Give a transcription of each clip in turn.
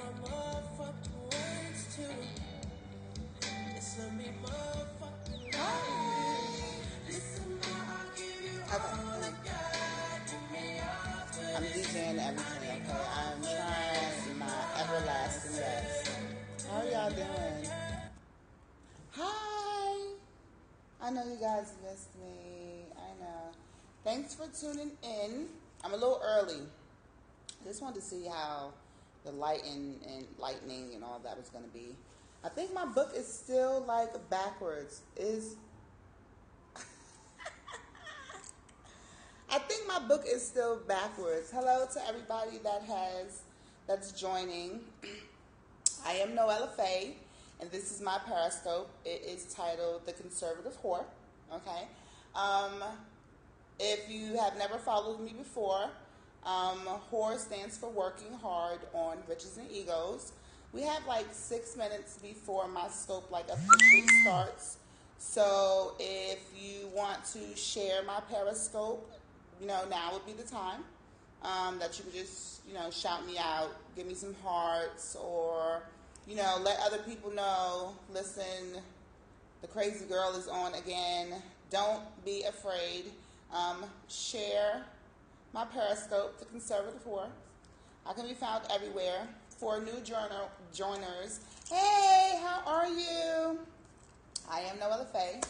I'm DJing everything, okay? I'm trying my everlasting best. How are y'all doing? Hi! I know you guys missed me. I know. Thanks for tuning in. I'm a little early. Just wanted to see how the lightning and all that was going to be. I think my book is still like backwards. I think my book is still backwards. Hello to everybody that's joining. I am Noella Faye, and this is my Periscope. It is titled The Conservative Whore. Okay. Um, if you have never followed me before, WH.o.r.e stands for Working Hard on Riches and Egos. We have like 6 minutes before my scope like officially starts. So if you want to share my Periscope, now would be the time that you could just, shout me out, give me some hearts, or, let other people know, listen, the crazy girl is on again. Don't be afraid. Share my Periscope, The Conservative Whore. I can be found everywhere. For new joiners, hey, how are you? I am Noella Faye.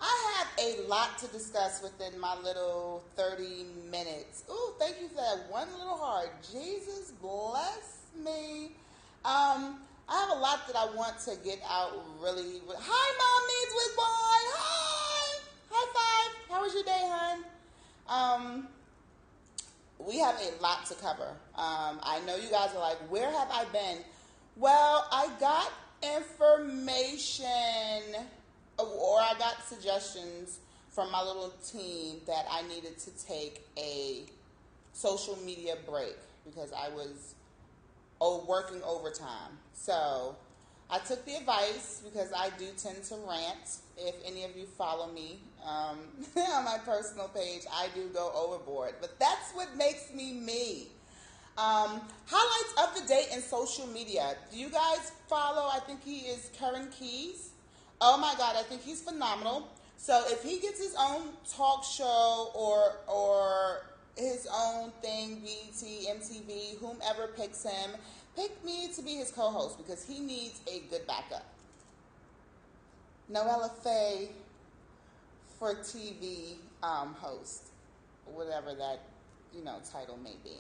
I have a lot to discuss within my little 30 minutes. Ooh, thank you for that one little heart. Jesus bless me. I have a lot that I want to get out really. Hi, Mom Needs with Boy. Hi. High five. How was your day, hon? We have a lot to cover. I know you guys are like, where have I been? Well, I got information or I got suggestions from my little team that I needed to take a social media break because I was working overtime. So I took the advice because I do tend to rant. If any of you follow me on my personal page, I do go overboard. But that's what makes me me. Highlights of the day in social media. Do you guys follow? I think he is Karen Keys. Oh my God, I think he's phenomenal. So if he gets his own talk show or his own thing, BET, MTV, whomever picks him, pick me to be his co-host because he needs a good backup. Noella Faye for TV host, whatever that title may be.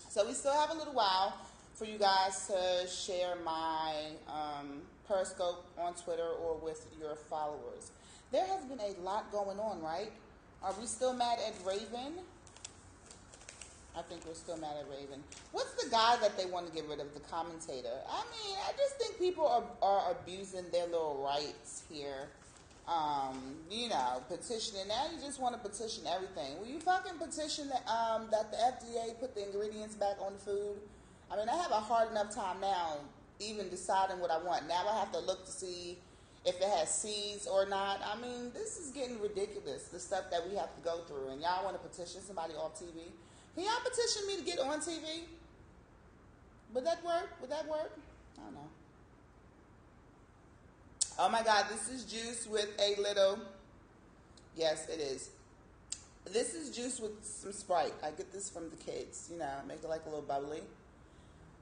So we still have a little while for you guys to share my Periscope on Twitter or with your followers. There has been a lot going on, right? Are we still mad at Raven? I think we're still mad at Raven. What's the guy that they want to get rid of, the commentator? I mean, I just think people are abusing their little rights here. Petitioning. Now you just want to petition everything. Will you fucking petition that the FDA put the ingredients back on the food? I mean, I have a hard enough time now even deciding what I want. Now I have to look to see if it has seeds or not. I mean, this is getting ridiculous, the stuff that we have to go through. And y'all want to petition somebody off TV? Can y'all petition me to get on TV? Would that work? Would that work? I don't know. Oh my God, this is juice with a little, yes, it is. This is juice with some Sprite. I get this from the kids, make it like a little bubbly.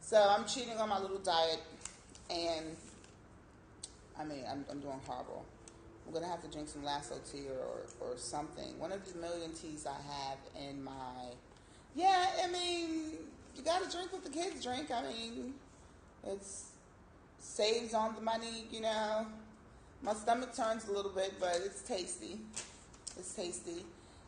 So I'm cheating on my little diet, and I'm doing horrible. I'm going to have to drink some Lasso tea or something. One of these million teas I have in my, you got to drink what the kids drink. I mean, it's saves on the money, My stomach turns a little bit, but it's tasty. It's tasty.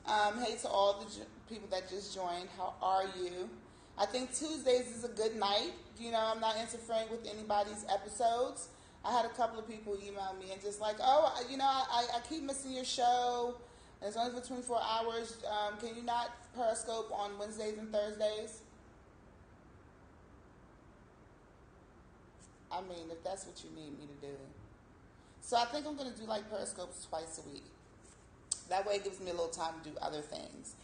Hey to all the people that just joined. How are you? I think Tuesdays is a good night. I'm not interfering with anybody's episodes. I had a couple of people email me and just like, I keep missing your show. And it's only for 24 hours. Can you not Periscope on Wednesdays and Thursdays? I mean, if that's what you need me to do. So I think I'm going to do like Periscopes twice a week. That way it gives me a little time to do other things.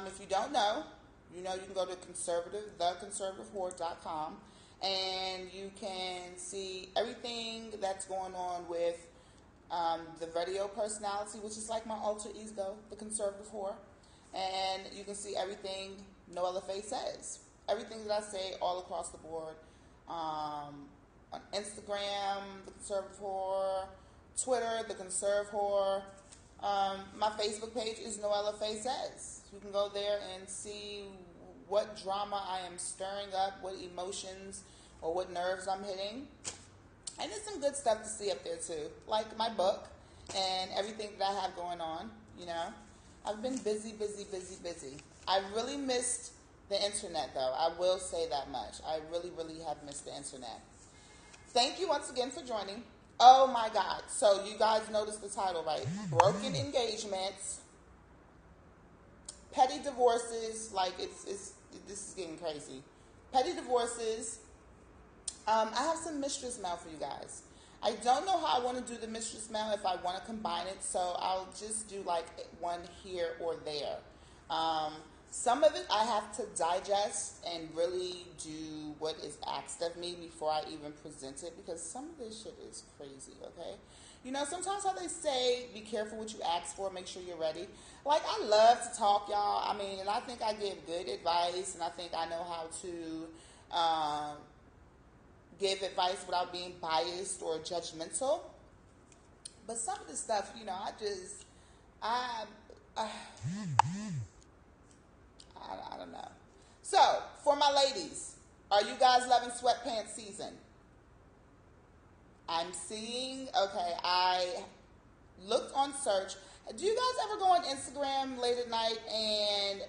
If you don't know, you can go to theconservativewh.com and you can see everything that's going on with the radio personality, which is like my alter ego, the conservative whore. And you can see everything Noella Faye says. Everything that I say all across the board. On Instagram, the conservative whore. Twitter, the conservative whore. My Facebook page is Noella Faye Says. You can go there and see what drama I am stirring up, what emotions or what nerves I'm hitting. And there's some good stuff to see up there too, like my book and everything that I have going on, you know. I've been busy. I really missed the internet though. I will say that much. I really have missed the internet. Thank you once again for joining. Oh my God. So you guys noticed the title, right? Broken engagements, petty divorces, like this is getting crazy. Petty divorces. I have some mistress mail for you guys. I don't know how I want to do the mistress mail, if I want to combine it, so I'll just do like one here or there. Some of it I have to digest and really do what is asked of me before I even present it, because some of this shit is crazy, okay? You know, sometimes how they say, be careful what you ask for, make sure you're ready. Like, I love to talk, y'all. I mean, and I think I give good advice, and I think I know how to give advice without being biased or judgmental. But some of the stuff, you know, I don't know. So, for my ladies, are you guys loving sweatpants season? I'm seeing, okay, I looked on search. Do you guys ever go on Instagram late at night and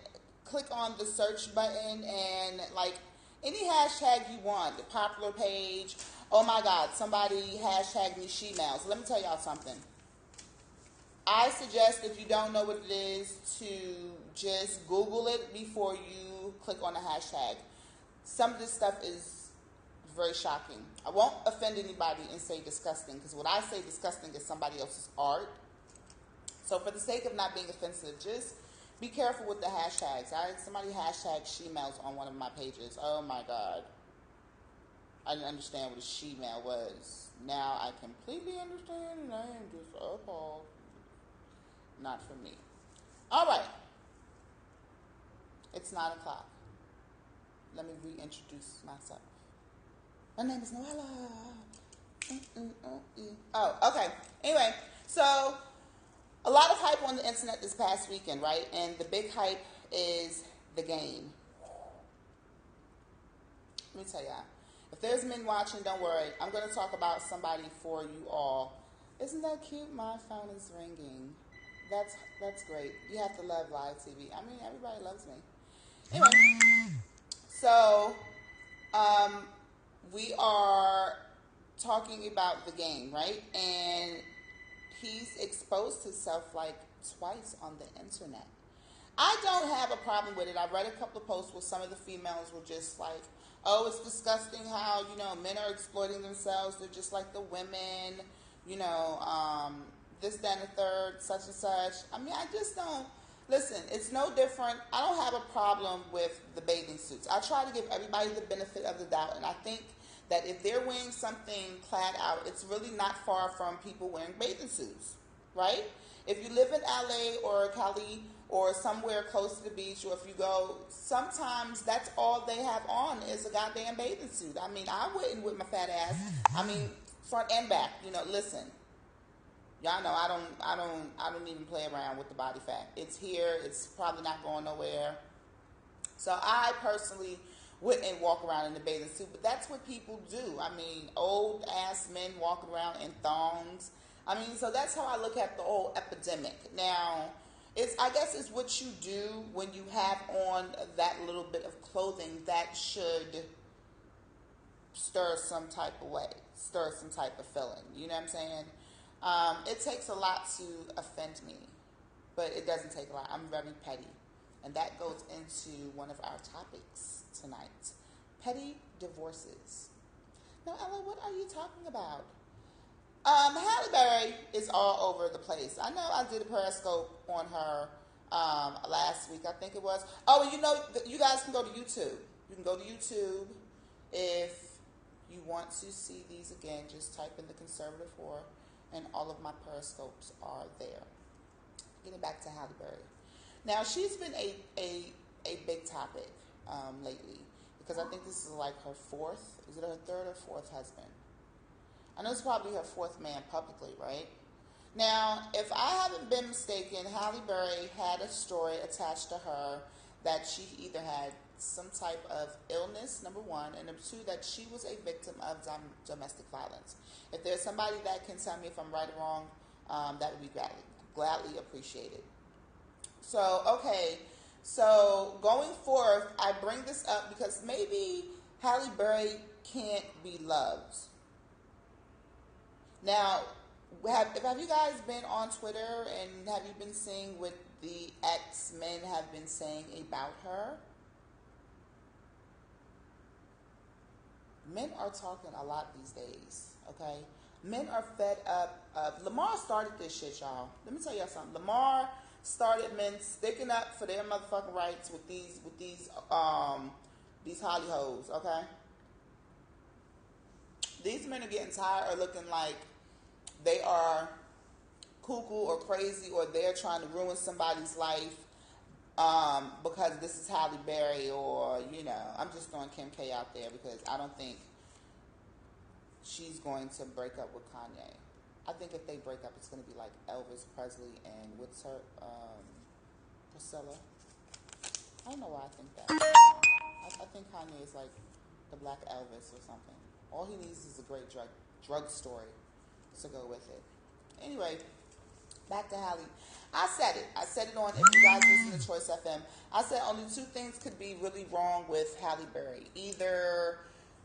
click on the search button and like any hashtag you want, the popular page? Oh my God, somebody hashtag me she-mails. Let me tell y'all something. I suggest, if you don't know what it is, to just Google it before you click on the hashtag. Some of this stuff is very shocking. I won't offend anybody and say disgusting, because what I say disgusting is somebody else's art. So for the sake of not being offensive, just be careful with the hashtags. Somebody hashtag she-mails on one of my pages. Oh my God. I didn't understand what a she-mail was. Now I completely understand, and I am just appalled. Not for me. All right. It's 9 o'clock. Let me reintroduce myself. My name is Noella. Oh, okay. Anyway, so a lot of hype on the internet this past weekend, right? And the big hype is the game. Let me tell y'all. If there's men watching, don't worry. I'm going to talk about somebody for you all. Isn't that cute? My phone is ringing. That's great. You have to love live TV. I mean, everybody loves me. Anyway, so we are talking about the game, right? And he's exposed himself like twice on the internet. I don't have a problem with it. I read a couple of posts where some of the females were just like, oh, it's disgusting how, you know, men are exploiting themselves. They're just like the women, you know, this, that, and the third, such and such. I mean, I just don't. Listen, it's no different. I don't have a problem with the bathing suits. I try to give everybody the benefit of the doubt, and I think that if they're wearing something clad out, it's really not far from people wearing bathing suits, right? If you live in LA or Cali or somewhere close to the beach, or if you go, sometimes that's all they have on is a goddamn bathing suit. I mean, I wouldn't with my fat ass. I mean, front and back. You know, listen. Y'all know I don't even play around with the body fat. It's here. It's probably not going nowhere. So I personally wouldn't walk around in a bathing suit, but that's what people do. I mean, old ass men walking around in thongs. I mean, so that's how I look at the whole epidemic. Now, I guess it's what you do when you have on that little bit of clothing that should stir some type of way, stir some type of feeling. You know what I'm saying? It takes a lot to offend me, but it doesn't take a lot. I'm very petty. And that goes into one of our topics tonight. Petty divorces. Now, Ella, what are you talking about? Halle Berry is all over the place. I know I did a Periscope on her last week, I think it was. Oh, you know, you guys can go to YouTube. You can go to YouTube if you want to see these again, just type in the conservative whore, and all of my periscopes are there. Getting back to Halle Berry. Now, she's been a big topic lately because I think this is like her fourth, is it her third or fourth husband? I know it's probably her fourth man publicly, right? Now, if I haven't been mistaken, Halle Berry had a story attached to her that she either had some type of illness, number one, and number two, that she was a victim of domestic violence. If there's somebody that can tell me if I'm right or wrong, that would be gladly appreciated. So, okay, so going forth, I bring this up because maybe Halle Berry can't be loved. Now, have you guys been on Twitter and have you been seeing what the ex-men have been saying about her? Men are talking a lot these days, okay? Men are fed up of... Lamar started this shit, y'all. Let me tell y'all something. Lamar started men sticking up for their motherfucking rights with these holly hoes, okay? These men are getting tired of looking like they are cuckoo or crazy, or they're trying to ruin somebody's life because this is Halle Berry, or, you know, I'm just throwing Kim K out there because I don't think she's going to break up with Kanye. I think if they break up, it's going to be like Elvis Presley and what's her, Priscilla. I don't know why I think that. I think Kanye is like the Black Elvis or something. All he needs is a great drug story to go with it. Anyway, back to Halle. I said it on, if you guys listen to Choice FM, I said only two things could be really wrong with Halle Berry. Either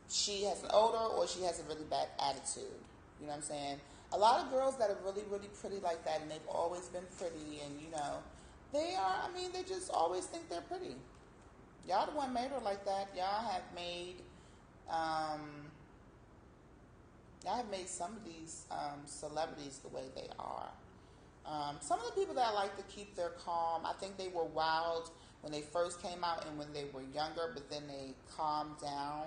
she has an odor or she has a really bad attitude. You know what I'm saying? A lot of girls that are really, really pretty like that, and they've always been pretty, and, you know, they just always think they're pretty. Y'all the one made her like that. Y'all have made some of these celebrities the way they are. Some of the people that like to keep their calm, I think they were wild when they first came out and when they were younger, but then they calmed down,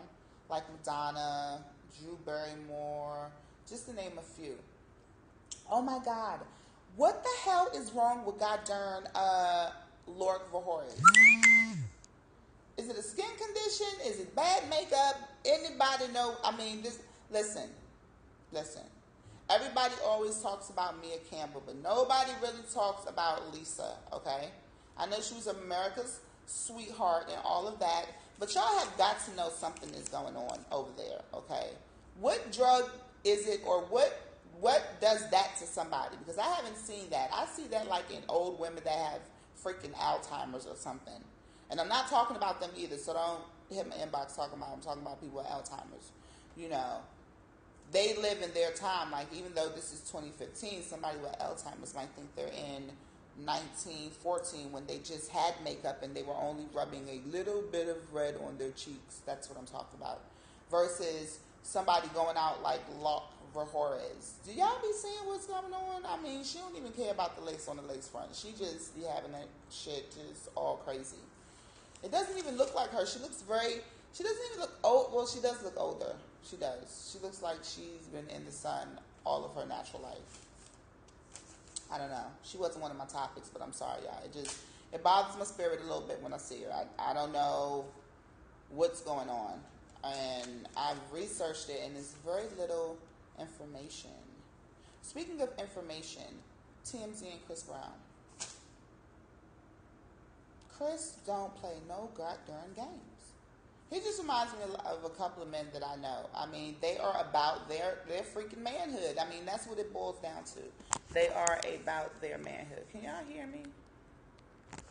like Madonna, Drew Barrymore, just to name a few. Oh my God, what the hell is wrong with goddamn w.h.o.r.e? Is it a skin condition? Is it bad makeup? Anybody know? I mean, listen. Everybody always talks about Mia Campbell, but nobody really talks about Lisa, okay? I know she was America's sweetheart and all of that, but y'all have got to know something is going on over there, okay? What drug is it, or what does that to somebody? Because I haven't seen that. I see that like in old women that have freaking Alzheimer's or something. And I'm not talking about them either, so don't hit my inbox talking about, I'm talking about people with Alzheimer's. You know, they live in their time. Like, even though this is 2015, somebody with Alzheimer's might think they're in 1914 when they just had makeup and they were only rubbing a little bit of red on their cheeks. That's what I'm talking about. Versus somebody going out like w.h.o.r.e. Do y'all be seeing what's going on? I mean, she don't even care about the lace on the lace front. She just be having that shit just all crazy. It doesn't even look like her. She doesn't even look old. Well, she does look older. She does. She looks like she's been in the sun all of her natural life. I don't know. She wasn't one of my topics, but I'm sorry, y'all. It bothers my spirit a little bit when I see her. I don't know what's going on. And I've researched it, and there's very little information. Speaking of information, TMZ and Chris Brown. Chris don't play no goddamn games. He just reminds me of a couple of men that I know. I mean, they are about their freaking manhood. I mean, that's what it boils down to. They are about their manhood. Can y'all hear me?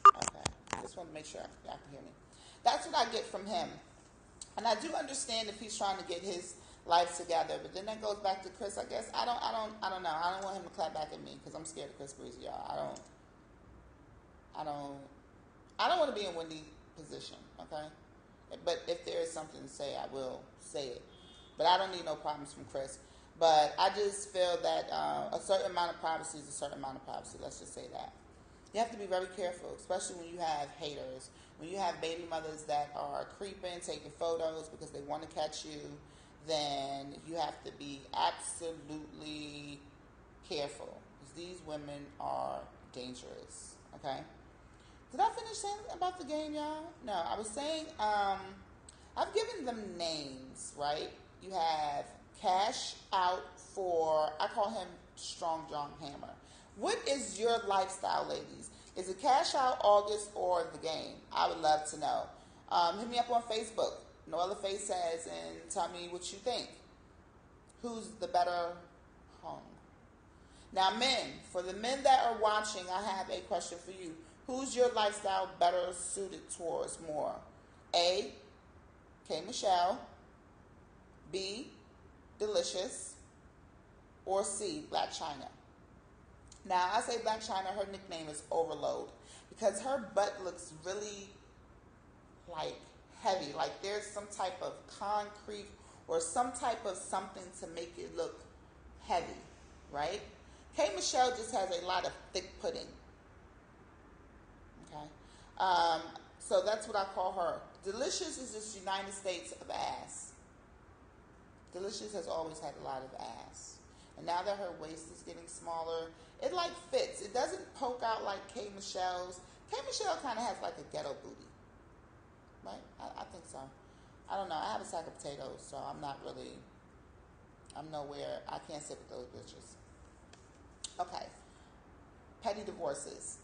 Okay. I just want to make sure y'all can hear me. That's what I get from him. And I do understand if he's trying to get his life together, but then that goes back to Chris. I guess I don't know. I don't want him to clap back at me because I'm scared of Chris Breezy, y'all. I don't want to be in Wendy's position, okay? But if there is something to say, I will say it. But I don't need no problems from Chris. But I just feel that a certain amount of privacy is a certain amount of privacy. Let's just say that. You have to be very careful, especially when you have haters. When you have baby mothers that are creeping, taking photos because they want to catch you. then you have to be absolutely careful, because these women are dangerous. Okay? Did I finish saying about the game, y'all? No, I was saying I've given them names, right? You have Cash Out for, I call him Strong John Hammer. What is your lifestyle, ladies? Is it Cash Out, August, or the game? I would love to know. Hit me up on Facebook, Noella Faye Says, and tell me what you think. Who's the better home? Now, men, for the men that are watching, I have a question for you. Who's your lifestyle better suited towards more? A, K. Michelle, B, Delicious, or C, Black China. Now, I say Black China, her nickname is Overload, because her butt looks really like heavy, like there's some type of concrete or some type of something to make it look heavy, right? K. Michelle just has a lot of thick pudding. Okay, so that's what I call her. Delicious is just United States of ass. Delicious has always had a lot of ass, and now that her waist is getting smaller, it like fits. It doesn't poke out like K. Michelle's. K. Michelle kind of has like a ghetto booty, right? I think so. I don't know. I have a sack of potatoes, so I'm nowhere. I can't sit with those bitches. Okay. Petty divorces.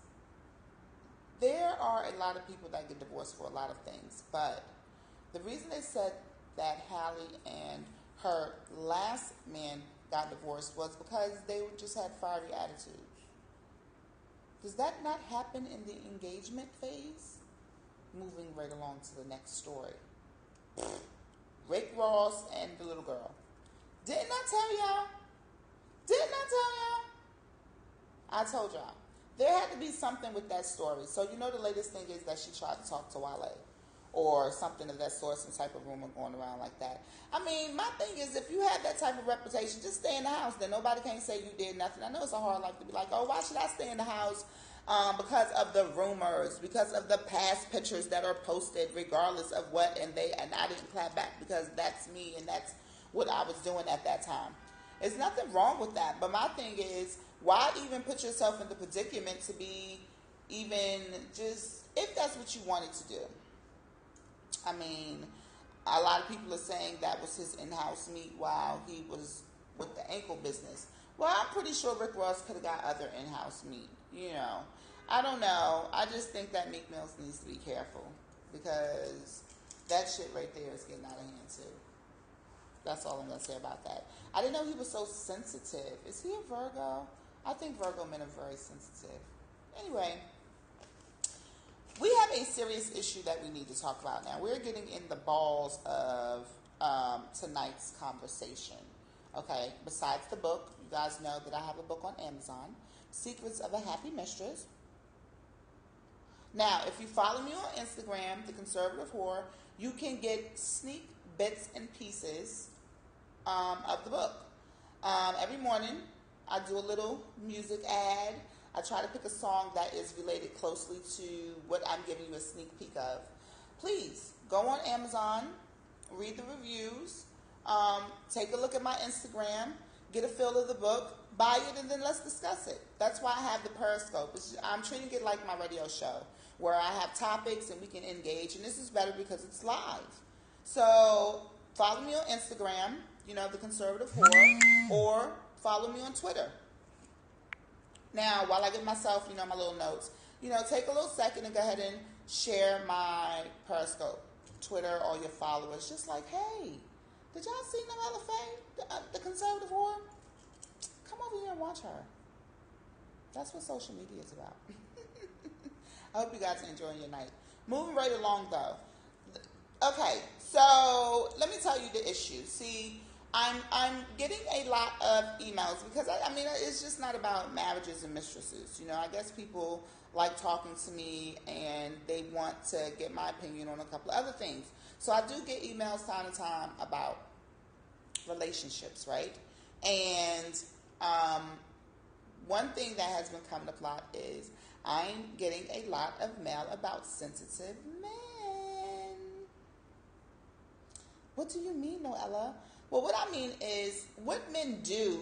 There are a lot of people that get divorced for a lot of things, but the reason they said that Hallie and her last man got divorced was because they just had fiery attitudes. Does that not happen in the engagement phase? Moving right along to the next story. Rick Ross and the little girl. Didn't I tell y'all? Didn't I tell y'all? I told y'all. There had to be something with that story. So you know the latest thing is that she tried to talk to Wale. Or something of that sort, some type of rumor going around like that. I mean, my thing is, if you have that type of reputation, just stay in the house. Then nobody can say you did nothing. I know it's a hard life to be like, oh, why should I stay in the house? Because of the rumors, because of the past pictures that are posted, regardless of what, and I didn't clap back because that's me and that's what I was doing at that time. There's nothing wrong with that. But my thing is, why even put yourself in the predicament to be even just, if that's what you wanted to do? I mean, a lot of people are saying that was his in-house meet while he was with the ankle business. Well, I'm pretty sure Rick Ross could have got other in-house meat. You know, I don't know. I just think that Meek Mills needs to be careful, because that shit right there is getting out of hand too. That's all I'm going to say about that. I didn't know he was so sensitive. Is he a Virgo? I think Virgo men are very sensitive. Anyway, we have a serious issue that we need to talk about now. We're getting in the balls of tonight's conversation. Okay, besides the book, you guys know that I have a book on Amazon, Secrets of a Happy Mistress. Now, if you follow me on Instagram, The Conservative Whore, you can get sneak bits and pieces of the book. Every morning, I do a little music ad. I try to pick a song that is related closely to what I'm giving you a sneak peek of. Please, go on Amazon, read the reviews, take a look at my Instagram, get a feel of the book, buy it, and then let's discuss it. That's why I have the Periscope. I'm treating it like my radio show, where I have topics and we can engage, and this is better because it's live. So follow me on Instagram, The Conservative Whore, or follow me on Twitter. Now, while I give myself, my little notes, take a little second and go ahead and share my Periscope, Twitter, all your followers. Just like, hey, did y'all see Noella Faye, the Conservative Whore? Come over here and watch her. That's what social media is about. I hope you guys are enjoying your night. Moving right along, though. Okay, so let me tell you the issue. See, I'm getting a lot of emails because, it's just not about marriages and mistresses. I guess people like talking to me and they want to get my opinion on a couple of other things. So I do get emails time to time about relationships, right? And one thing that has been coming up a lot is I'm getting a lot of mail about sensitive men. What do you mean, Noella? Well, what I mean is, what men do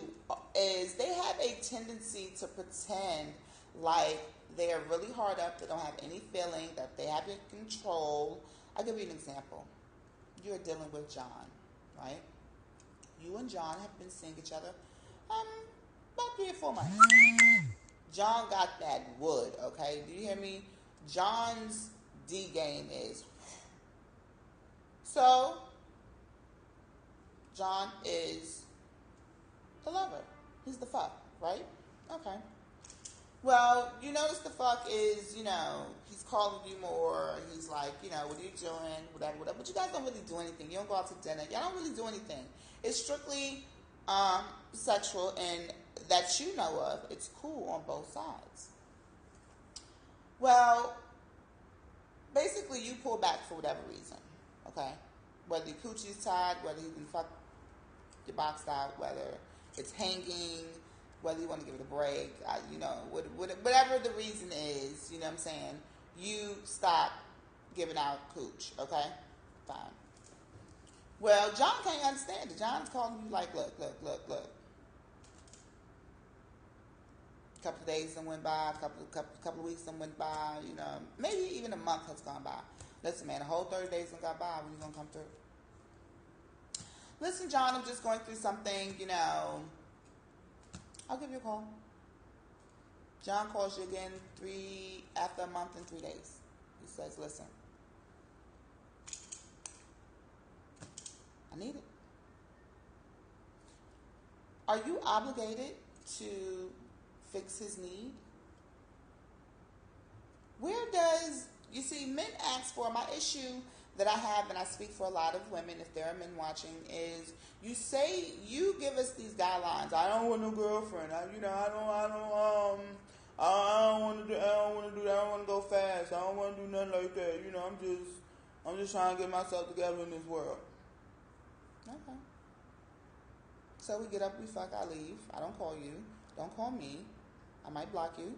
is they have a tendency to pretend like they are really hard up, they don't have any feeling, that they have it control. I'll give you an example. You're dealing with John, right? You and John have been seeing each other um, about 3 or 4 months. John got that wood, okay? Do you hear me? John's D game is. So, John is the lover. He's the fuck, right? Okay. Well, you notice the fuck is, he's calling you more. He's like, what are you doing? Whatever, whatever. But you guys don't really do anything. You don't go out to dinner. Y'all don't really do anything. It's strictly sexual, and that you know of. It's cool on both sides. Well, basically, you pull back for whatever reason, okay? Whether your coochie's tied, whether you can fuck your boxed out, whether it's hanging, whether you want to give it a break, whatever the reason is, you know what I'm saying, you stop giving out cooch, okay? Fine. Well, John can't understand it. John's calling you like, look. A couple of days then went by, couple of weeks then went by, maybe even a month has gone by. Listen, man, a whole 30 days then got by. When you gonna come through? Listen, John, I'm just going through something, I'll give you a call. John calls you again after a month and 3 days. He says, listen, I need it. Are you obligated to fix his need? You see, men ask for, my issue that I have, and I speak for a lot of women, if there are men watching, is you give us these guidelines. I don't want no girlfriend. I don't want to do that. I don't want to go fast. I don't want to do nothing like that. I'm just trying to get myself together in this world. Okay. So we get up, we fuck, I leave. I don't call you. Don't call me. I might block you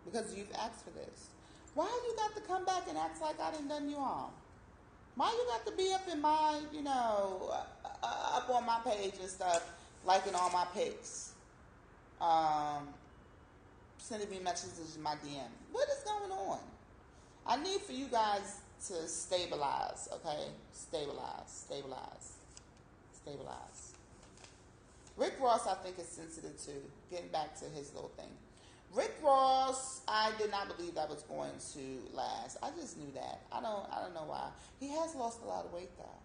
because you've asked for this. Why you got to come back and act like I done you wrong? Why you got to be up in my, up on my page and stuff, liking all my pics, sending me messages in my DM? What is going on? I need for you guys to stabilize, okay? Stabilize. Rick Ross, I think, is sensitive to getting back to his little thing. Rick Ross, I did not believe that was going to last. I just knew that. I don't know why. He has lost a lot of weight though.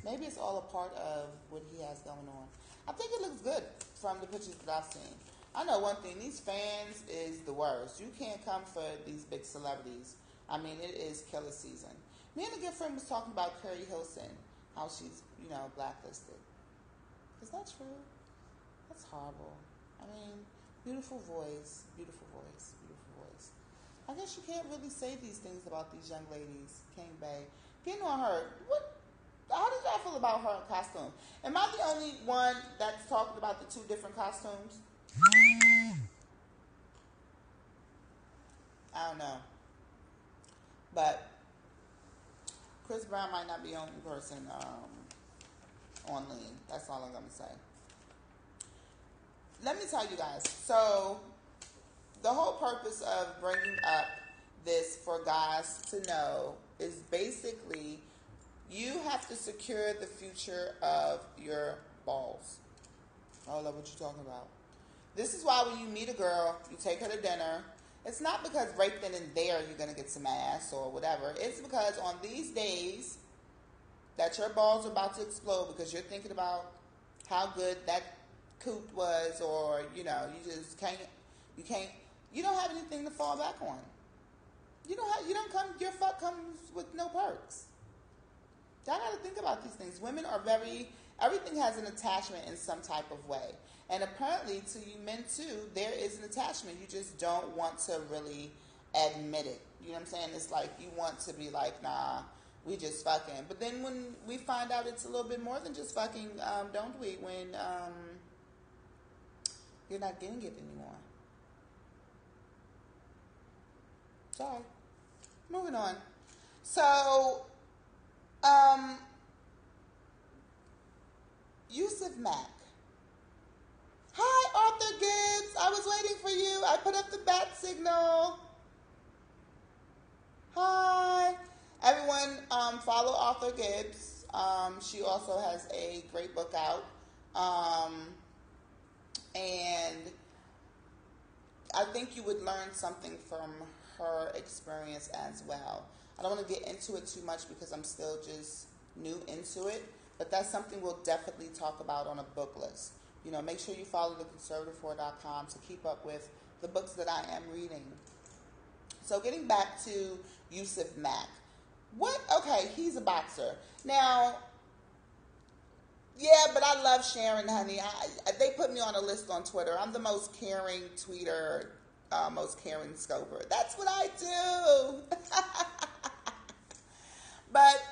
Maybe it's all a part of what he has going on. I think it looks good from the pictures that I've seen. I know one thing, these fans is the worst. You can't come for these big celebrities. I mean, it is killer season. Me and a good friend was talking about Carrie Hilson, how she's, blacklisted. Is that true? That's horrible. I mean, beautiful voice. I guess you can't really say these things about these young ladies. King Bay. Getting on her. How did y'all feel about her costume? Am I the only one that's talking about the 2 different costumes? I don't know. But Chris Brown might not be the only person on lean. That's all I'm going to say. Let me tell you guys. So, the whole purpose of bringing up this for guys to know is basically you have to secure the future of your balls. I love what you're talking about. This is why when you meet a girl, you take her to dinner. It's not because right then and there you're going to get some ass or whatever. It's because on these days that your balls are about to explode because you're thinking about how good that coot was, or, you just can't, you don't have anything to fall back on. Your fuck comes with no perks. Y'all got to think about these things. Women are everything has an attachment in some type of way. And apparently to you men too, there is an attachment. You just don't want to really admit it. You know what I'm saying? It's like you want to be like, nah, we just fucking. But then when we find out it's a little bit more than just fucking, don't we? When you're not getting it anymore. Sorry. Moving on. So, Mack. Hi, Arthur Gibbs. I was waiting for you. I put up the bat signal. Hi. Everyone, follow Arthur Gibbs. She also has a great book out. And I think you would learn something from her experience as well. I don't want to get into it too much because I'm still just new into it, but that's something we'll definitely talk about on a book list. Make sure you follow theconservative.com to keep up with the books that I am reading. So getting back to Yusuf Mack. Okay, he's a boxer. Now, yeah, but I love Sharon, honey. They put me on a list on Twitter. I'm the most caring tweeter, most caring scoper. That's what I do. But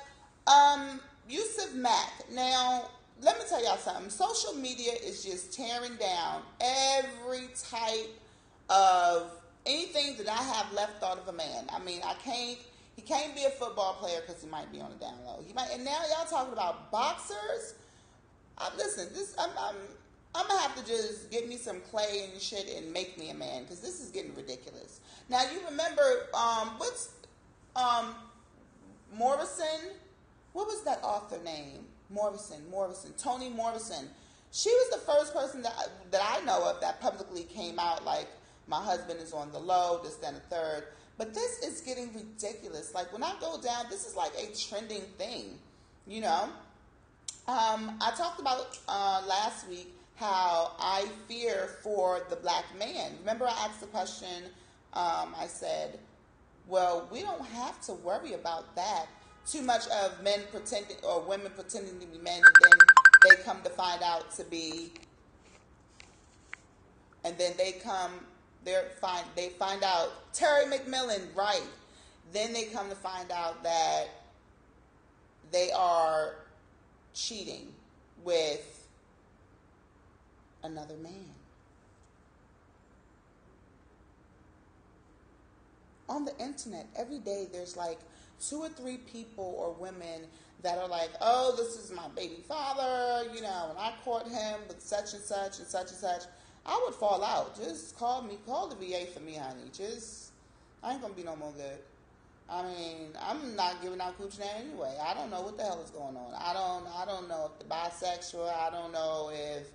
Yusuf Mack. Now, let me tell y'all something. Social media is just tearing down every type of anything that I have left thought of a man. I mean, he can't be a football player because he might be on the down low. And now y'all talking about boxers. Listen, I'm gonna have to just get me some clay and shit and make me a man because this is getting ridiculous. Now you remember what's Morrison? What was that author name? Morrison, Toni Morrison. She was the first person that I know of that publicly came out like, my husband is on the low, this, then, the third. But this is getting ridiculous. Like, when I go down, this is like a trending thing, I talked about last week how I fear for the black man. Remember, I asked the question, I said, well, we don't have to worry about that. Too much of men pretending or women pretending to be men, and then they come to find out to be, and then they find out Terry McMillan, right? Then they come to find out that they are cheating with another man. On the internet, every day there's like 2 or 3 people or women that are like, oh, this is my baby father, and I caught him with such and such and such and such. I would fall out. Just call the VA for me, honey. I ain't gonna be no more good. I mean, I'm not giving out coochie now anyway. I don't know what the hell is going on. I don't know if they're bisexual. I don't know if,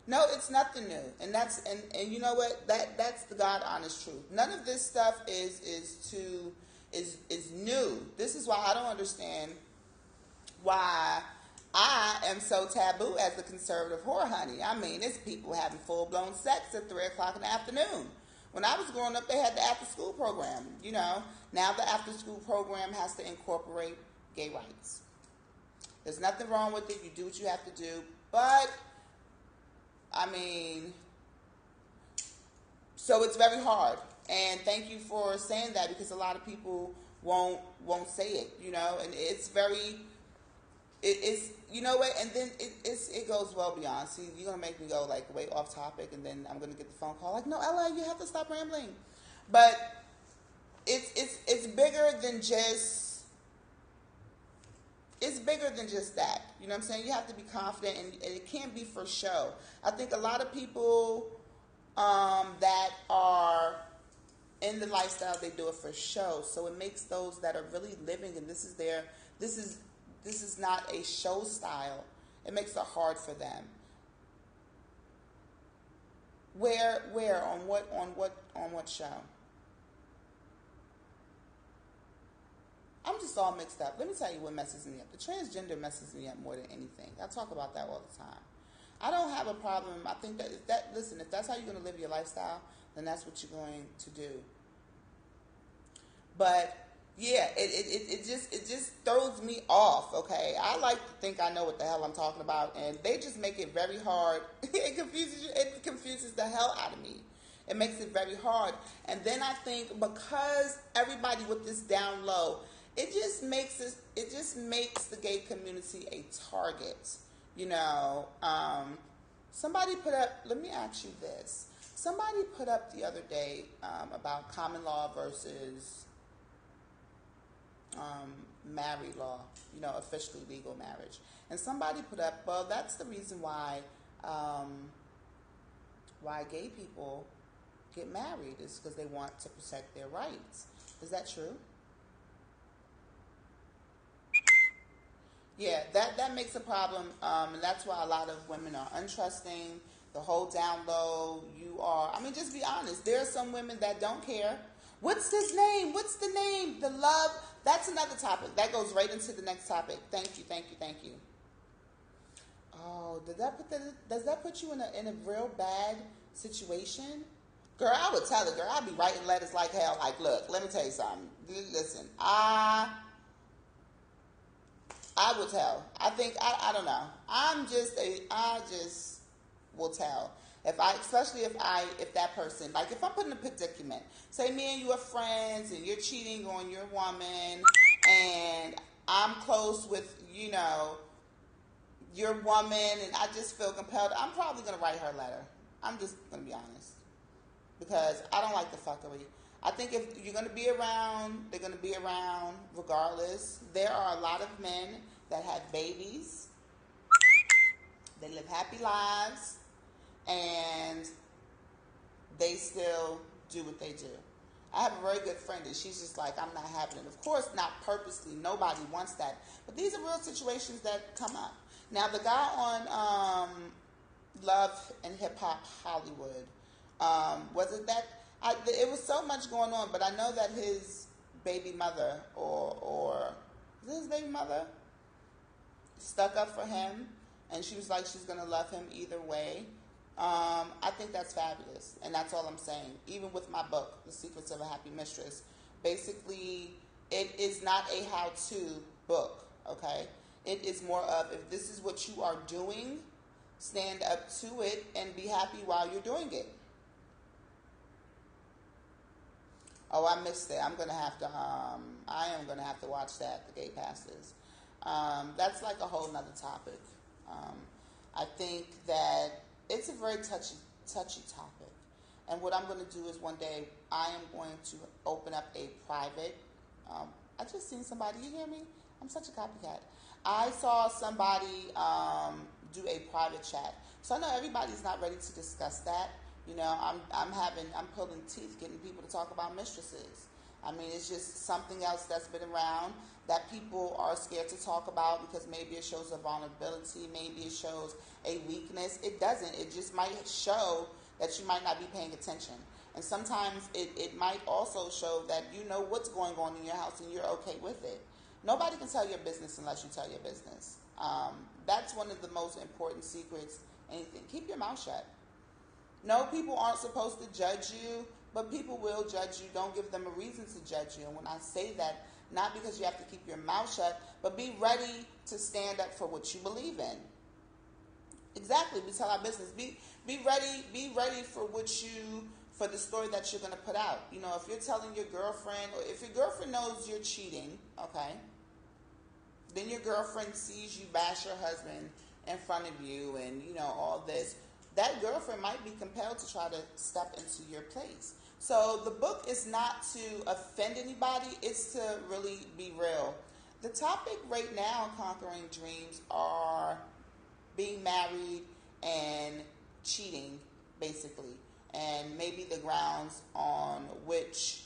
no, it's nothing new. And and you know what? That's the God honest truth. None of this stuff is new. This is why I don't understand why I am so taboo as the conservative whore, honey. I mean, it's people having full-blown sex at 3 o'clock in the afternoon. When I was growing up, they had the after-school program, Now the after-school program has to incorporate gay rights. There's nothing wrong with it. You do what you have to do. But, so it's very hard. And thank you for saying that because a lot of people won't say it, and it's very... It's you know what, and then it goes well beyond. See, you're gonna make me go like way off topic, and then I'm gonna get the phone call like, no, Ella, you have to stop rambling. But it's bigger than just that. You know what I'm saying? You have to be confident, and it can't be for show. I think a lot of people that are in the lifestyle, they do it for show. So it makes those that are really living, and this is not a show style. It makes it hard for them. Where on what show? I'm just all mixed up. Let me tell you what messes me up. The transgender messes me up more than anything. I talk about that all the time. I don't have a problem. I think if that's how you're going to live your lifestyle, then that's what you're going to do. But yeah, it just throws me off, okay? I like to think I know what the hell I'm talking about, and they just make it very hard. It confuses the hell out of me. It makes it very hard. And then I think because everybody with this down low, it just makes the gay community a target. Somebody put up, let me ask you this. Somebody put up the other day about common law versus married law, officially legal marriage. And somebody put up, well, that's the reason why gay people get married is because they want to protect their rights. Is that true? Yeah, that makes a problem, and that's why a lot of women are untrusting. The whole down low, you are. I mean, just be honest. There are some women that don't care. What's his name? What's the name? The love. That's another topic. That goes right into the next topic. Thank you, thank you, thank you. Oh, does that put you in a real bad situation? Girl, I would tell it, girl. I'd be writing letters like hell. Like, look, let me tell you something. Listen, I will tell. I think I don't know. I just will tell. Especially if that person, like if I'm put in a predicament, say me and you are friends and you're cheating on your woman and I'm close with, your woman and I just feel compelled, I'm probably gonna write her a letter. I'm just gonna be honest. Because I don't like the fuckery. I think if you're going to be around, they're going to be around regardless. There are a lot of men that have babies. They live happy lives. And they still do what they do. I have a very good friend and she's just like, I'm not having it. Of course, not purposely. Nobody wants that. But these are real situations that come up. Now, the guy on Love and Hip Hop Hollywood, was it that it was so much going on, but I know that his baby mother or is it his baby mother stuck up for him, and she was like she's gonna love him either way. I think that's fabulous, and that's all I'm saying. Even with my book, The Secrets of a Happy Mistress, basically it is not a how-to book. Okay, it is more of if this is what you are doing, stand up to it and be happy while you're doing it. Oh, I missed it. I am gonna have to watch that. The Gay Pastors. That's like a whole nother topic. I think that it's a very touchy topic. And what I'm going to do is one day I am going to open up a private. I just seen somebody. You hear me? I'm such a copycat. I saw somebody do a private chat. So I know everybody's not ready to discuss that. I'm pulling teeth getting people to talk about mistresses. I mean, it's just something else that's been around that people are scared to talk about because maybe it shows a vulnerability, maybe it shows a weakness. It doesn't. It just might show that you might not be paying attention. And sometimes it might also show that you know what's going on in your house and you're okay with it. Nobody can tell your business unless you tell your business. That's one of the most important secrets. Anything. Keep your mouth shut. No, people aren't supposed to judge you, but people will judge you. Don't give them a reason to judge you. And when I say that, not because you have to keep your mouth shut, but be ready to stand up for what you believe in. Exactly. We tell our business. Be ready for the story that you're going to put out. If you're telling your girlfriend, or if your girlfriend knows you're cheating, okay, then your girlfriend sees you bash your husband in front of you and, all this. That girlfriend might be compelled to try to step into your place. So the book is not to offend anybody. It's to really be real. The topic right now, Conquering Dreams, are being married and cheating, basically. And maybe the grounds on which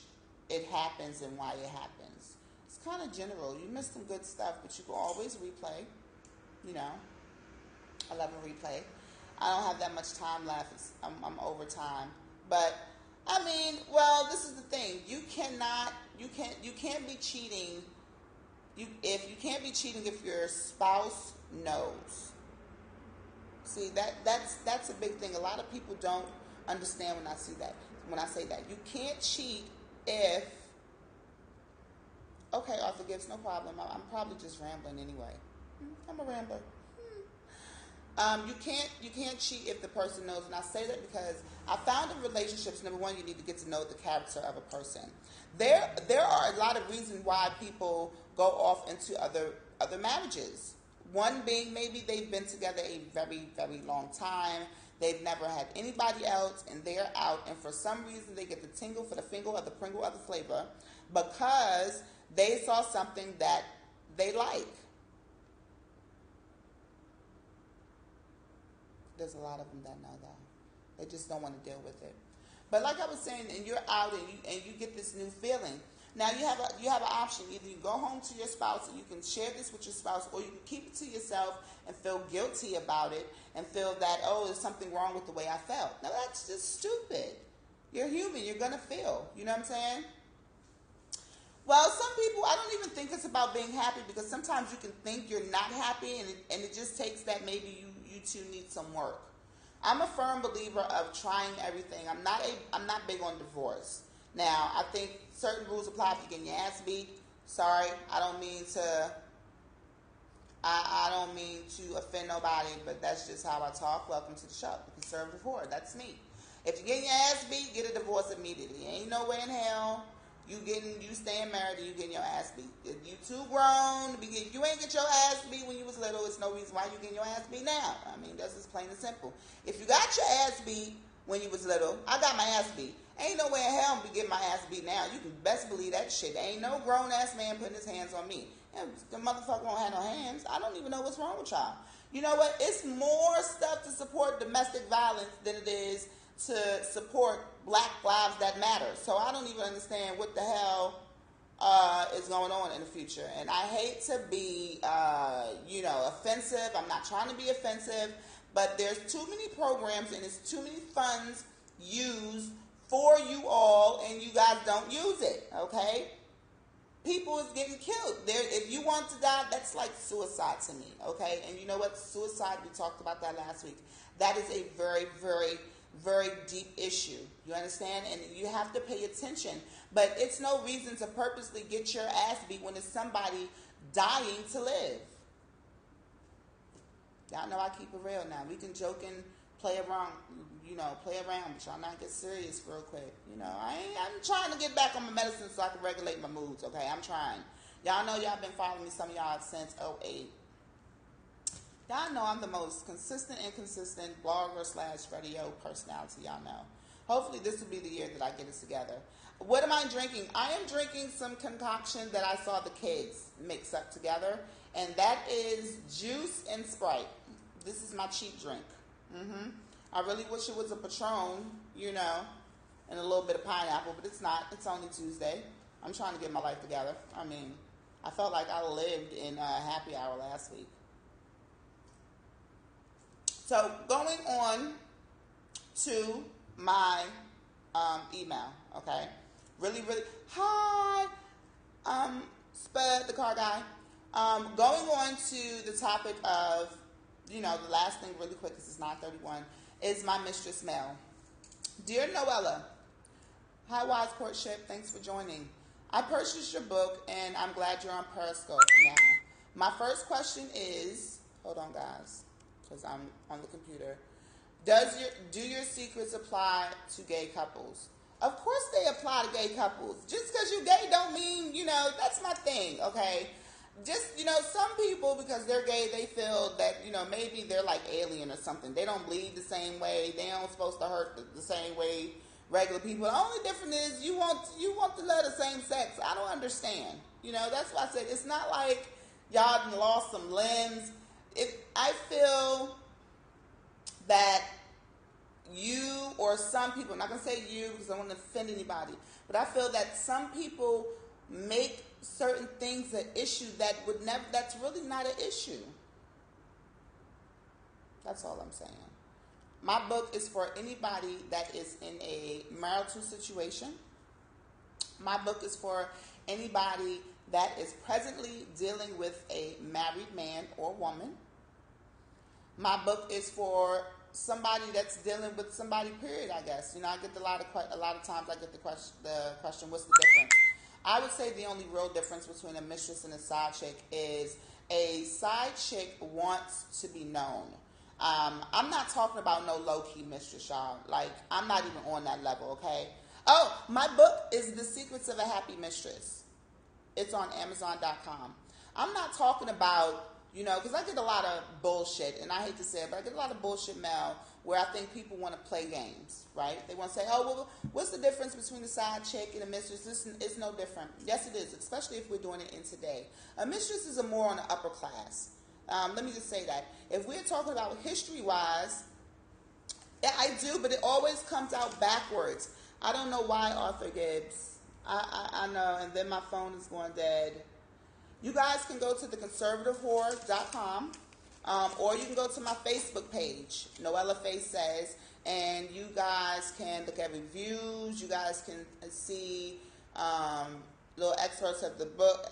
it happens and why it happens. It's kind of general. You missed some good stuff, but you can always replay. I love a replay. I don't have that much time left. I'm over time. But I mean, well, this is the thing. You can't be cheating. You can't be cheating if your spouse knows. See, that's a big thing. A lot of people don't understand when I say that. You can't cheat if okay, Arthur Gibbs, no problem. I'm probably just rambling anyway. I'm a rambler. You can't cheat if the person knows, and I say that because I found in relationships, number one, you need to get to know the character of a person. There are a lot of reasons why people go off into other marriages. One being maybe they've been together a very, very long time. They've never had anybody else, and they're out, and for some reason they get the tingle for the finger or the Pringle or the flavor because they saw something that they like. There's a lot of them that know that. They just don't want to deal with it. But like I was saying, and you're out and you get this new feeling. Now you have an option. Either you go home to your spouse and you can share this with your spouse, or you can keep it to yourself and feel guilty about it and feel that, oh, there's something wrong with the way I felt. Now that's just stupid. You're human. You're going to feel. You know what I'm saying? Well, some people, I don't even think it's about being happy, because sometimes you can think you're not happy, and it just takes that maybe you two need some work. I'm a firm believer of trying everything. I'm not big on divorce. Now, I think certain rules apply if you're getting your ass beat. Sorry, I don't mean to offend nobody, but that's just how I talk. Welcome to the show, the conservative whore. That's me. If you're getting your ass beat, get a divorce immediately. Ain't no way in hell you staying married and you getting your ass beat. If you too grown, if you ain't get your ass beat when you was little, it's no reason why you getting your ass beat now. I mean, that's just plain and simple. If you got your ass beat when you was little, I got my ass beat. Ain't no way in hell I'm be getting my ass beat now. You can best believe that shit. Ain't no grown ass man putting his hands on me. And the motherfucker won't have no hands. I don't even know what's wrong with y'all. You know what? It's more stuff to support domestic violence than it is to support Black lives that matter. So I don't even understand what the hell is going on in the future. And I hate to be, offensive. I'm not trying to be offensive, but there's too many programs and there's too many funds used for you all, and you guys don't use it, okay? People is getting killed. If you want to die, that's like suicide to me, okay? And you know what? Suicide, we talked about that last week. That is a very, very, very deep issue. You understand? And you have to pay attention. But it's no reason to purposely get your ass beat when it's somebody dying to live. Y'all know I keep it real now. We can joke and play around, but y'all not get serious real quick. I'm trying to get back on my medicine so I can regulate my moods, okay? I'm trying. Y'all know y'all been following me, some of y'all, since 2008. Y'all know I'm the most consistent, inconsistent blogger/radio personality, y'all know. Hopefully this will be the year that I get it together. What am I drinking? I am drinking some concoction that I saw the kids mix up together, and that is juice and Sprite. This is my cheap drink. I really wish it was a Patron, and a little bit of pineapple, but it's not. It's only Tuesday. I'm trying to get my life together. I mean, I felt like I lived in happy hour last week. So going on to my email, okay? Really, hi, Spud, the car guy. Going on to the topic of, the last thing really quick, because it's 9:31, is my mistress mail. Dear Noella, hi Wise Courtship, thanks for joining. I purchased your book and I'm glad you're on Periscope now. My first question is, hold on guys, because I'm on the computer. Do your secrets apply to gay couples? Of course they apply to gay couples. Just because you're gay don't mean, that's my thing, okay? Just, some people, because they're gay, they feel that, maybe they're like alien or something. They don't bleed the same way. They aren't supposed to hurt the same way regular people. The only difference is you want to love the same sex. I don't understand. That's why I said it's not like y'all done lost some limbs. I feel that you or some people, I'm not going to say you because I don't want to offend anybody, but I feel that some people make certain things an issue that's really not an issue. That's all I'm saying. My book is for anybody that is in a marital situation. My book is for anybody that is presently dealing with a married man or woman. My book is for somebody that's dealing with somebody, period, I guess. I get a lot of times I get the question, what's the difference? I would say the only real difference between a mistress and a side chick is a side chick wants to be known. I'm not talking about no low-key mistress, y'all. Like, I'm not even on that level, okay? Oh, my book is The Secrets of a Happy Mistress. It's on Amazon.com. I'm not talking about, because I get a lot of bullshit, and I hate to say it, but I get a lot of bullshit mail where I think people want to play games, right? They want to say, oh, well, what's the difference between a side chick and a mistress? This is no different. Yes, it is, especially if we're doing it in today. A mistress is a more on the upper class. Let me just say that. If we're talking about history-wise, yeah, I do, but it always comes out backwards. I don't know why, Arthur Gibbs. I know, and then my phone is going dead. You guys can go to theconservative.whore.com, or you can go to my Facebook page, Noella Faye Says, and you guys can look at reviews. You guys can see little excerpts of the book,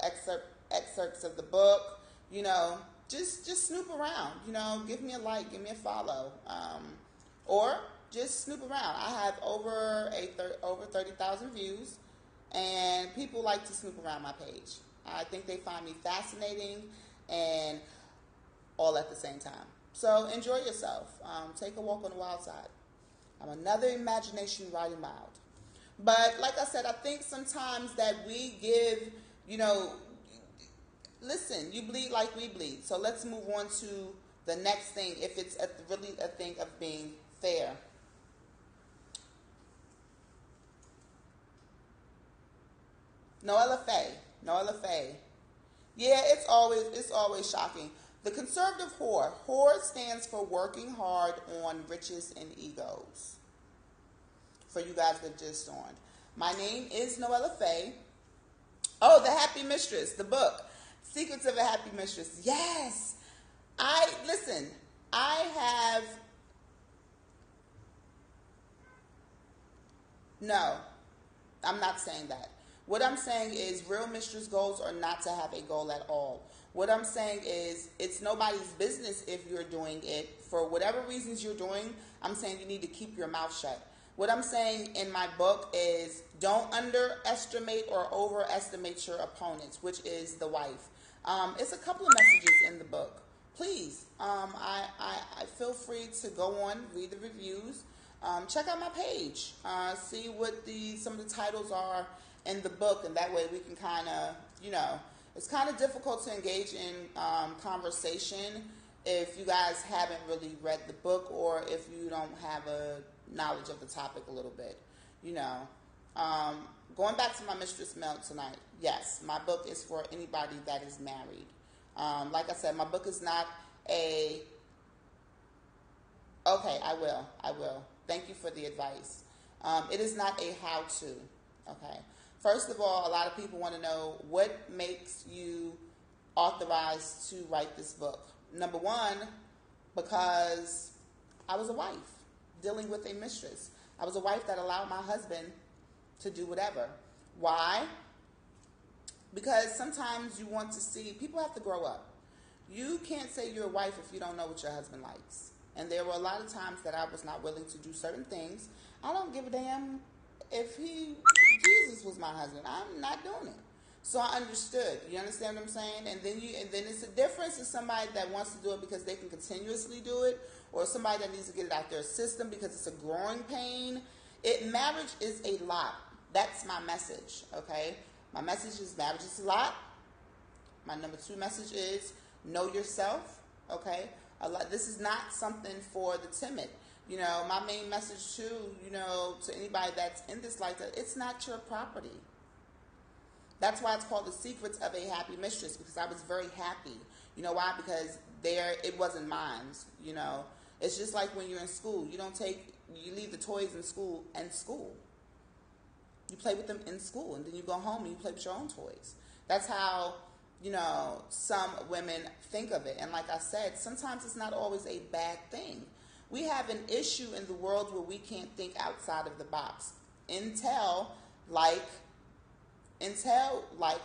excerpts of the book. You know, just snoop around. You know, give me a like, give me a follow, or just snoop around. I have over 30,000 views, and people like to snoop around my page. I think they find me fascinating and all at the same time. So enjoy yourself. Take a walk on the wild side. I'm another imagination riding wild. But like I said, I think sometimes that we give, you know, listen, you bleed like we bleed. So let's move on to the next thing, if it's really a thing of being fair. Noella Faye. Yeah, it's always shocking. The conservative whore. Whore stands for working hard on riches and egos. For you guys that just on. My name is Noella Faye. Oh, The Happy Mistress, the book. Secrets of a Happy Mistress. Yes. No, I'm not saying that. What I'm saying is real mistress goals are not to have a goal at all. What I'm saying is it's nobody's business if you're doing it. For whatever reasons you're doing, I'm saying you need to keep your mouth shut. What I'm saying in my book is don't underestimate or overestimate your opponents, which is the wife. It's a couple of messages in the book. Please, I feel free to go on, read the reviews. Check out my page. See what some of the titles are in the book, and that way we can kind of, you know, it's kind of difficult to engage in conversation if you guys haven't really read the book or if you don't have a knowledge of the topic a little bit, you know. Going back to my mistress melt tonight, yes, my book is for anybody that is married. Like I said, my book is not a, okay, I will. Thank you for the advice. It is not a how-to, okay? First of all, a lot of people want to know what makes you authorized to write this book. Number one, because I was a wife dealing with a mistress. I was a wife that allowed my husband to do whatever. Why? Because sometimes you want to see, people have to grow up. You can't say you're a wife if you don't know what your husband likes. And there were a lot of times that I was not willing to do certain things. I don't give a damn if Jesus was my husband. I'm not doing it. So I understood. You understand what I'm saying? And then it's a difference in somebody that wants to do it because they can continuously do it, or somebody that needs to get it out their system because it's a growing pain. Marriage is a lot. That's my message, okay? My message is marriage is a lot. My number 2 message is know yourself, okay? This is not something for the timid. You know, my main message too, you know, to anybody that's in this life, that it's not your property. That's why it's called The Secrets of a Happy Mistress, because I was very happy. You know why? Because it wasn't mine, you know. It's just like when you're in school. You leave the toys in school. You play with them in school, and then you go home and you play with your own toys. That's how, you know, some women think of it. And like I said, sometimes it's not always a bad thing. We have an issue in the world where we can't think outside of the box. Until like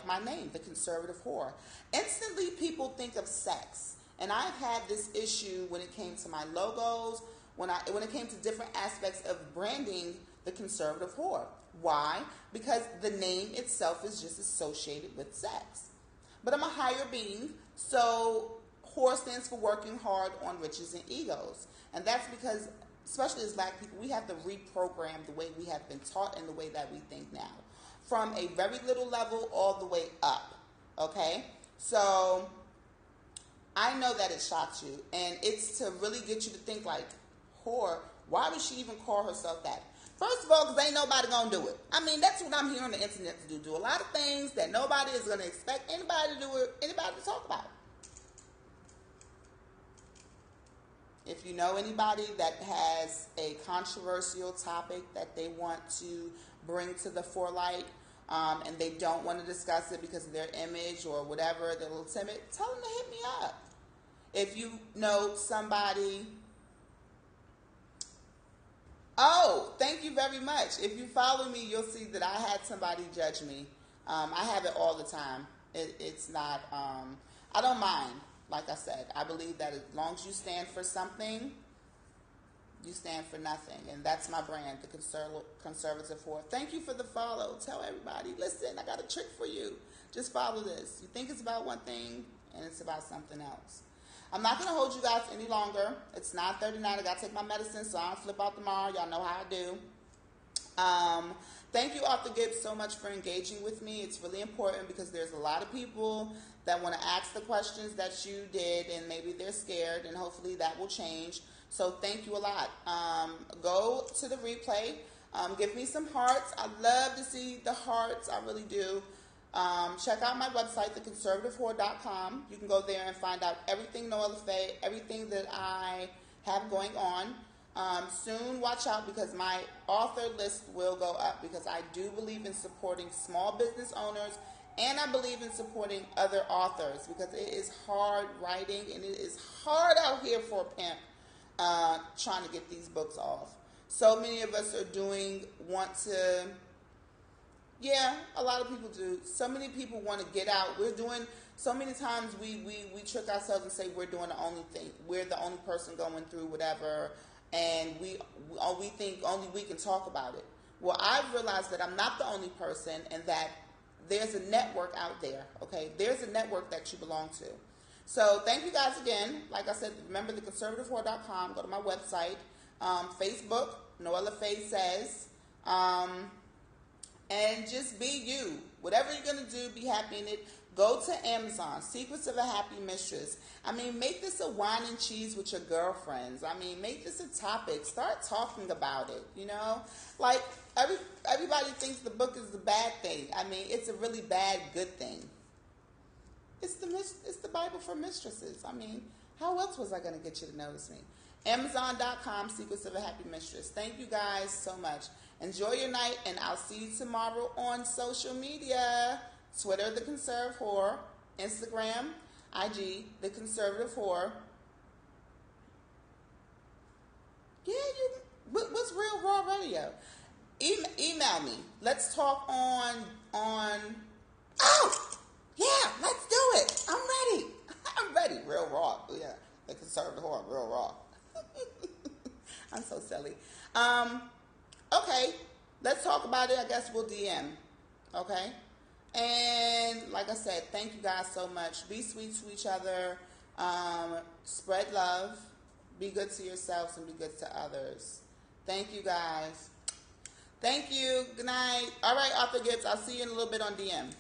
my name, the conservative whore. Instantly people think of sex. And I've had this issue when it came to my logos, when it came to different aspects of branding the conservative whore. Why? Because the name itself is just associated with sex. But I'm a higher being, so whore stands for working hard on riches and egos. And that's because, especially as black people, we have to reprogram the way we have been taught and the way that we think now. From a very little level all the way up, okay? So I know that it shocks you, and it's to really get you to think like, whore. Why would she even call herself that? First of all, because ain't nobody gonna do it. I mean, that's what I'm here on the internet to do. Do a lot of things that nobody is gonna expect anybody to do or anybody to talk about. If you know anybody that has a controversial topic that they want to bring to the forelight, and they don't want to discuss it because of their image or whatever, they're a little timid, tell them to hit me up. If you know somebody... Oh, thank you very much. If you follow me, you'll see that I had somebody judge me. I have it all the time. It's not... I don't mind. Like I said, I believe that as long as you stand for something, you stand for nothing. And that's my brand, the Conservative Whore. Thank you for the follow. Tell everybody, listen, I got a trick for you. Just follow this. You think it's about one thing, and it's about something else. I'm not going to hold you guys any longer. It's 9:39. I got to take my medicine, so I don't flip out tomorrow. Y'all know how I do. Thank you, Arthur Gibbs, so much for engaging with me. It's really important because there's a lot of people that want to ask the questions that you did, and maybe they're scared, and hopefully that will change. So thank you a lot. Go to the replay. Give me some hearts. I love to see the hearts. I really do. Check out my website, theconservative.com. You can go there and find out everything Noella Faye, everything that I have going on. Soon, watch out, because my author list will go up, because I do believe in supporting small business owners, and I believe in supporting other authors, because it is hard writing and it is hard out here for a pimp trying to get these books off. So many of us are a lot of people do. So many people want to get out. So many times we trick ourselves and say we're doing the only thing. We're the only person going through whatever, and we think only we can talk about it. Well, I've realized that I'm not the only person, and that there's a network out there, okay? There's a network that you belong to. So thank you guys again. Like I said, remember theconservative.com. Go to my website. Facebook, Noella Faye Says. And just be you. Whatever you're going to do, be happy in it. Go to Amazon, Secrets of a Happy Mistress. I mean, make this a wine and cheese with your girlfriends. I mean, make this a topic. Start talking about it, you know? Like, everybody thinks the book is the bad thing. I mean, it's a really bad, good thing. It's the Bible for mistresses. I mean, how else was I going to get you to notice me? Amazon.com, Secrets of a Happy Mistress. Thank you guys so much. Enjoy your night, and I'll see you tomorrow on social media. Twitter, The Conservative Whore. Instagram, IG, The Conservative Whore. Yeah, what's Real Raw Radio? Email me. Let's talk on. Oh, yeah, let's do it. I'm ready. I'm ready. Real Raw. Yeah, The Conservative Whore. Real Raw. I'm so silly. Okay, let's talk about it. I guess we'll DM. Okay? And like I said, thank you guys so much. Be sweet to each other. Spread love. Be good to yourselves and be good to others. Thank you guys. Thank you. Good night. All right, Arthur Gibbs. I'll see you in a little bit on DM.